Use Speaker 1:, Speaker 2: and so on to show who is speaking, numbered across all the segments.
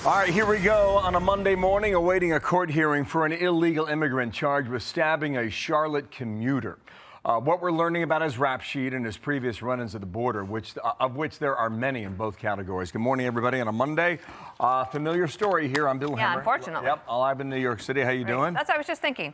Speaker 1: All right, here we go. On a Monday morning, awaiting a court hearing for an illegal immigrant charged with stabbing a Charlotte commuter. What we're learning about his rap sheet and his previous run-ins at the border, of which there are many in both categories. Good morning, everybody. On a Monday, familiar story here. I'm Bill Hemmer.
Speaker 2: Yeah, unfortunately.
Speaker 1: Yep, alive in New York City. How you doing?
Speaker 2: That's what I was just thinking.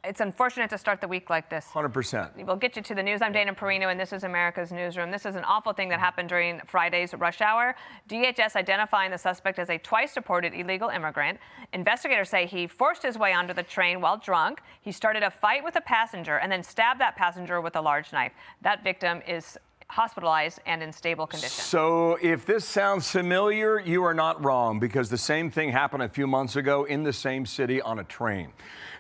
Speaker 2: It's unfortunate to start the week like this.
Speaker 1: 100%.
Speaker 2: We'll get you to the news. I'm Dana Perino, and this is America's Newsroom. This is an awful thing that happened during Friday's rush hour. DHS identifying the suspect as a twice-deported illegal immigrant. Investigators say he forced his way onto the train while drunk. He started a fight with a passenger and then stabbed that passenger with a large knife. That victim is hospitalized and in stable condition.
Speaker 1: So if this sounds familiar, you are not wrong, because the same thing happened a few months ago in the same city on a train.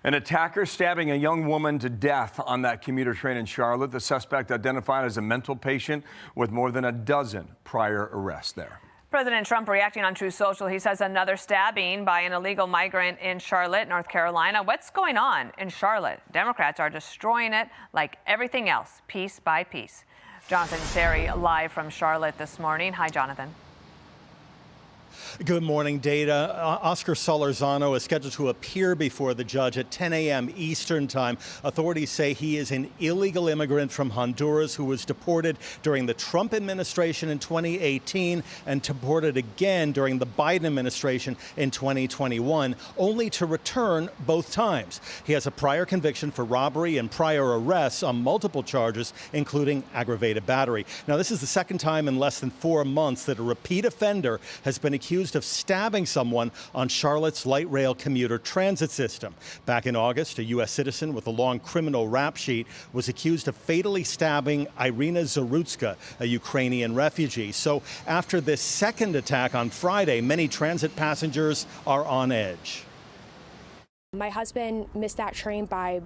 Speaker 1: An attacker stabbing a young woman to death on that commuter train in Charlotte. The suspect identified as a mental patient with more than a dozen prior arrests there.
Speaker 2: President Trump reacting on Truth Social. He says another stabbing by an illegal migrant in Charlotte, North Carolina. What's going on in Charlotte? Democrats are destroying it like everything else, piece by piece. Jonathan Serrie live from Charlotte this morning. Hi, Jonathan.
Speaker 3: Good morning, Data. Oscar Solorzano is scheduled to appear before the judge at 10 a.m. Eastern Time. Authorities say he is an illegal immigrant from Honduras who was deported during the Trump administration in 2018 and deported again during the Biden administration in 2021, only to return both times. He has a prior conviction for robbery and prior arrests on multiple charges, including aggravated battery. Now, this is the second time in less than 4 months that a repeat offender has been accused of stabbing someone on Charlotte's light rail commuter transit system. Back in August, a U.S. citizen with a long criminal rap sheet was accused of fatally stabbing Irina Zarutska, a Ukrainian refugee. So after this second attack on Friday, many transit passengers are on edge.
Speaker 4: My husband missed that train by,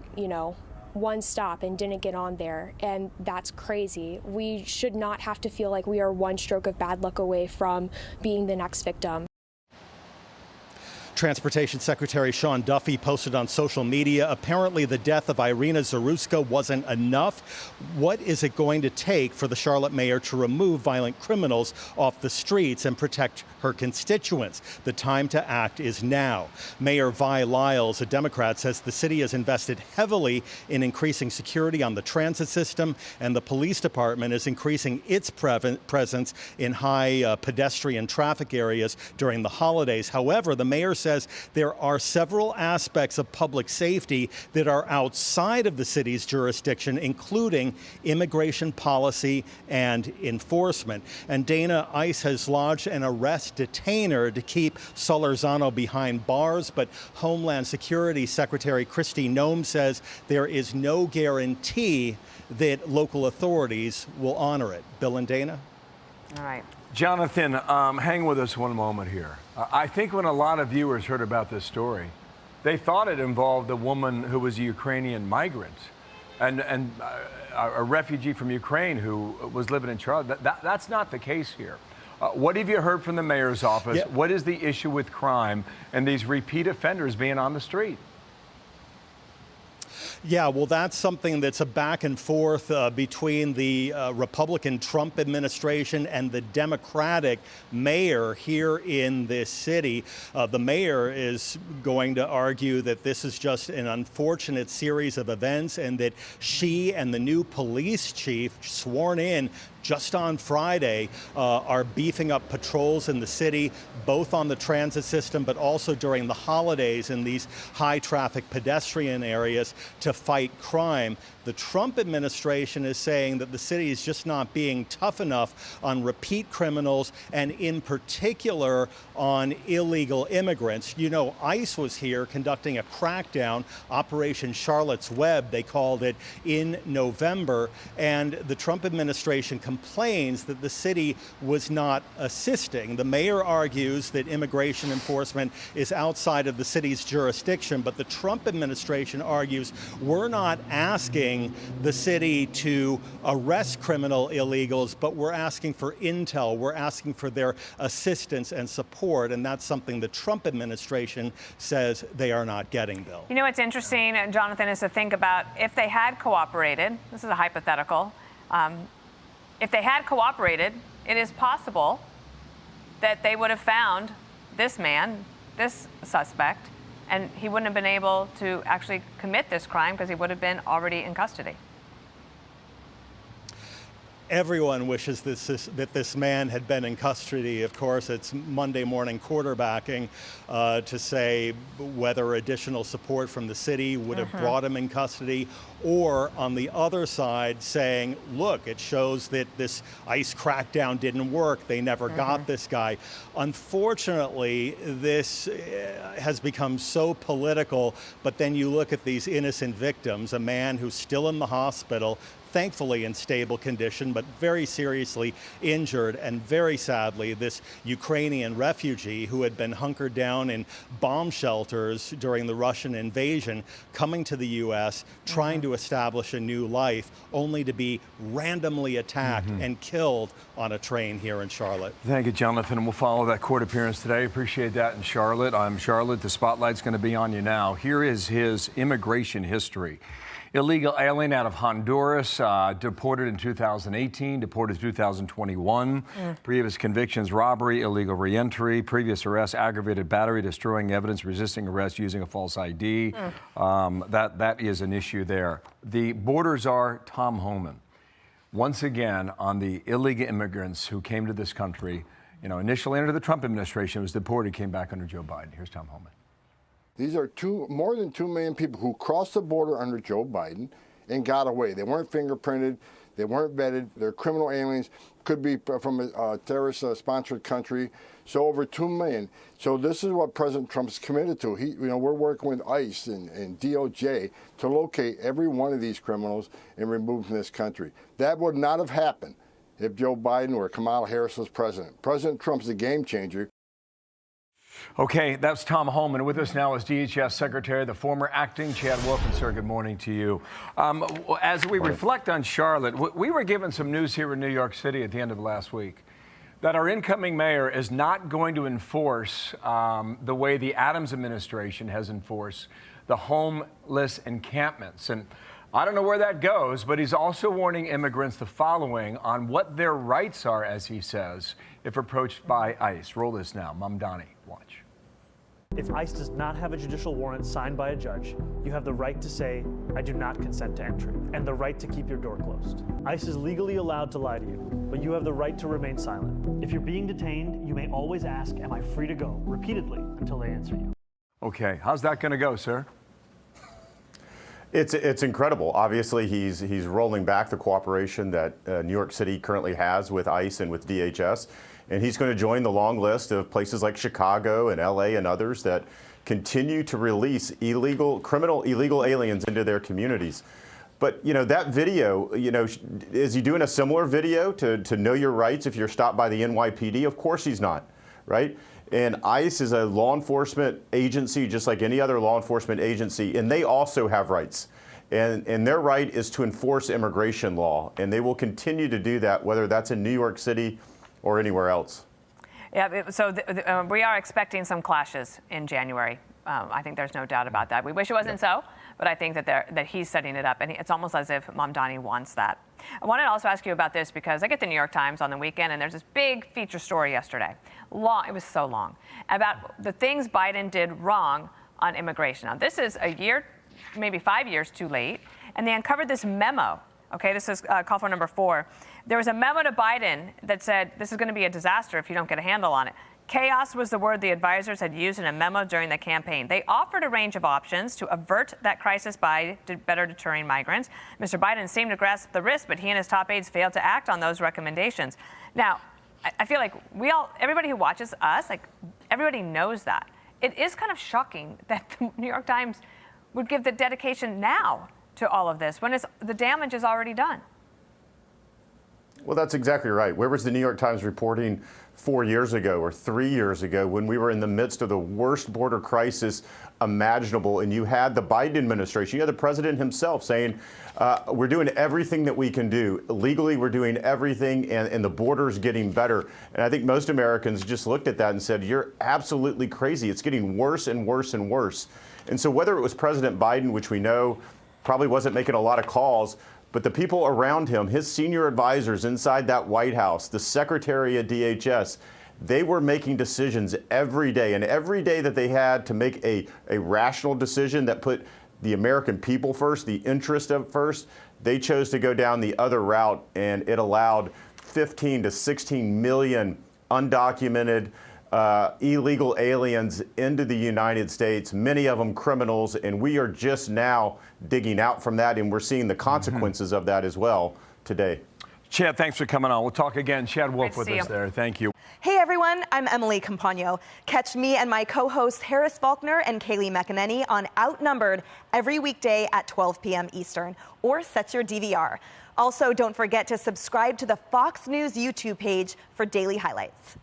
Speaker 4: one stop and didn't get on there, and that's crazy. We should not have to feel like we are one stroke of bad luck away from being the next victim.
Speaker 3: Transportation Secretary Sean Duffy posted on social media, apparently the death of Irina Zarutska wasn't enough. What is it going to take for the Charlotte mayor to remove violent criminals off the streets and protect her constituents? The time to act is now. Mayor Vi Lyles, a Democrat, says the city has invested heavily in increasing security on the transit system, and the police department is increasing its presence in high pedestrian traffic areas during the holidays. However, the mayor says there are several aspects of public safety that are outside of the city's jurisdiction, including immigration policy and enforcement. And Dana, ICE has lodged an arrest detainer to keep Solorzano behind bars, but Homeland Security Secretary Kristi Noem says there is no guarantee that local authorities will honor it. Bill and Dana?
Speaker 2: All right.
Speaker 1: Jonathan, hang with us one moment here. I think when a lot of viewers heard about this story, they thought it involved a woman who was a Ukrainian migrant and a refugee from Ukraine who was living in Charlotte. That's not the case here. What have you heard from the mayor's office?
Speaker 3: Yeah.
Speaker 1: What is the issue with crime and these repeat offenders being on the street?
Speaker 3: Yeah, well, that's something that's a back and forth between the Republican Trump administration and the Democratic mayor here in this city. The mayor is going to argue that this is just an unfortunate series of events and that she and the new police chief sworn in just on Friday are beefing up patrols in the city, both on the transit system, but also during the holidays in these high traffic pedestrian areas to fight crime. The Trump administration is saying that the city is just not being tough enough on repeat criminals and in particular on illegal immigrants. You know, ICE was here conducting a crackdown, Operation Charlotte's Web, they called it, in November, and the Trump administration complains that the city was not assisting. The mayor argues that immigration enforcement is outside of the city's jurisdiction, but the Trump administration argues we're not asking the city to arrest criminal illegals, but we're asking for intel, we're asking for their assistance and support, and that's something the Trump administration says they are not getting, Bill.
Speaker 2: You know what's interesting, Jonathan, is to think about if they had cooperated. This is a hypothetical. If they had cooperated, it is possible that they would have found this man, this suspect, and he wouldn't have been able to actually commit this crime because he would have been already in custody.
Speaker 3: Everyone wishes that this man had been in custody. Of course, it's Monday morning quarterbacking to say whether additional support from the city would have brought him in custody, or on the other side saying, look, it shows that this ICE crackdown didn't work. They never got this guy. Unfortunately, this has become so political, but then you look at these innocent victims, a man who's still in the hospital, thankfully in stable condition, but very seriously injured, and very sadly, this Ukrainian refugee who had been hunkered down in bomb shelters during the Russian invasion, coming to the U.S., trying to establish a new life, only to be randomly attacked and killed on a train here in Charlotte.
Speaker 1: Thank you, Jonathan, and we'll follow that court appearance today. Appreciate that in Charlotte. I'm Charlotte. The spotlight's going to be on you now. Here is his immigration history. Illegal alien out of Honduras, deported in 2018, deported 2021. Previous convictions: robbery, illegal reentry. Previous arrests: aggravated battery, destroying evidence, resisting arrest, using a false ID. That is an issue there. The border czar, Tom Homan, once again on the illegal immigrants who came to this country. You know, initially under the Trump administration, was deported, came back under Joe Biden. Here's Tom Homan.
Speaker 5: These are more than 2 million people who crossed the border under Joe Biden and got away. They weren't fingerprinted. They weren't vetted. They're criminal aliens. Could be from a terrorist-sponsored country. So over 2 million. So this is what President Trump's committed to. We're working with ICE and DOJ to locate every one of these criminals and remove them from this country. That would not have happened if Joe Biden or Kamala Harris was president. President Trump's a game changer.
Speaker 1: Okay, that's Tom Homan. With us now is DHS Secretary, the former acting Chad Wolf. And sir, good morning to you. As we reflect on Charlotte, we were given some news here in New York City at the end of last week that our incoming mayor is not going to enforce the way the Adams administration has enforced the homeless encampments. And I don't know where that goes, but he's also warning immigrants the following on what their rights are, as he says, if approached by ICE. Roll this now. Mamdani, watch.
Speaker 6: If ICE does not have a judicial warrant signed by a judge, you have the right to say, I do not consent to entry, and the right to keep your door closed. ICE is legally allowed to lie to you, but you have the right to remain silent. If you're being detained, you may always ask, am I free to go, repeatedly, until they answer you.
Speaker 1: Okay, how's that going to go, sir?
Speaker 7: It's incredible. Obviously, he's rolling back the cooperation that New York City currently has with ICE and with DHS, and he's going to join the long list of places like Chicago and LA and others that continue to release criminal illegal aliens into their communities. But that video, is he doing a similar video to know your rights if you're stopped by the NYPD? Of course he's not, right? And ICE is a law enforcement agency just like any other law enforcement agency, and they also have rights. And their right is to enforce immigration law, and they will continue to do that, whether that's in New York City or anywhere else.
Speaker 2: Yeah, so we are expecting some clashes in January. I think there's no doubt about that. We wish it wasn't so, but I think that he's setting it up, and it's almost as if Mamdani wants that. I wanted to also ask you about this because I get the New York Times on the weekend, and there's this big feature story yesterday. It was so long, about the things Biden did wrong on immigration. Now, this is a year, maybe 5 years too late, and they uncovered this memo. Okay, this is call for number 4. There was a memo to Biden that said, this is going to be a disaster if you don't get a handle on it. Chaos was the word the advisors had used in a memo during the campaign. They offered a range of options to avert that crisis by better deterring migrants. Mr. Biden seemed to grasp the risk, but he and his top aides failed to act on those recommendations. Now, I feel like everybody who watches us, everybody knows that. It is kind of shocking that the New York Times would give the dedication now to all of this when the damage is already done.
Speaker 7: Well, that's exactly right. Where was the New York Times reporting 4 years ago or 3 years ago when we were in the midst of the worst border crisis imaginable, and you had the Biden administration, you had the president himself saying, we're doing everything that we can do. Legally, we're doing everything, and the border's getting better. And I think most Americans just looked at that and said, you're absolutely crazy. It's getting worse and worse and worse. And so whether it was President Biden, which we know probably wasn't making a lot of calls, but the people around him, his senior advisors inside that White House, the secretary at DHS, they were making decisions every day. And every day that they had to make a rational decision that put the American people first, the interest of first, they chose to go down the other route, and it allowed 15 to 16 million undocumented illegal aliens into the United States, many of them criminals, and we are just now digging out from that, and we're seeing the consequences of that as well today.
Speaker 1: Chad, thanks for coming on. We'll talk again. Chad Wolf with us there. Thank you.
Speaker 8: Hey everyone, I'm Emily Campagno. Catch me and my co-hosts Harris Faulkner and Kaylee McEnany on Outnumbered every weekday at 12 p.m. Eastern, or set your DVR. Also, don't forget to subscribe to the Fox News YouTube page for daily highlights.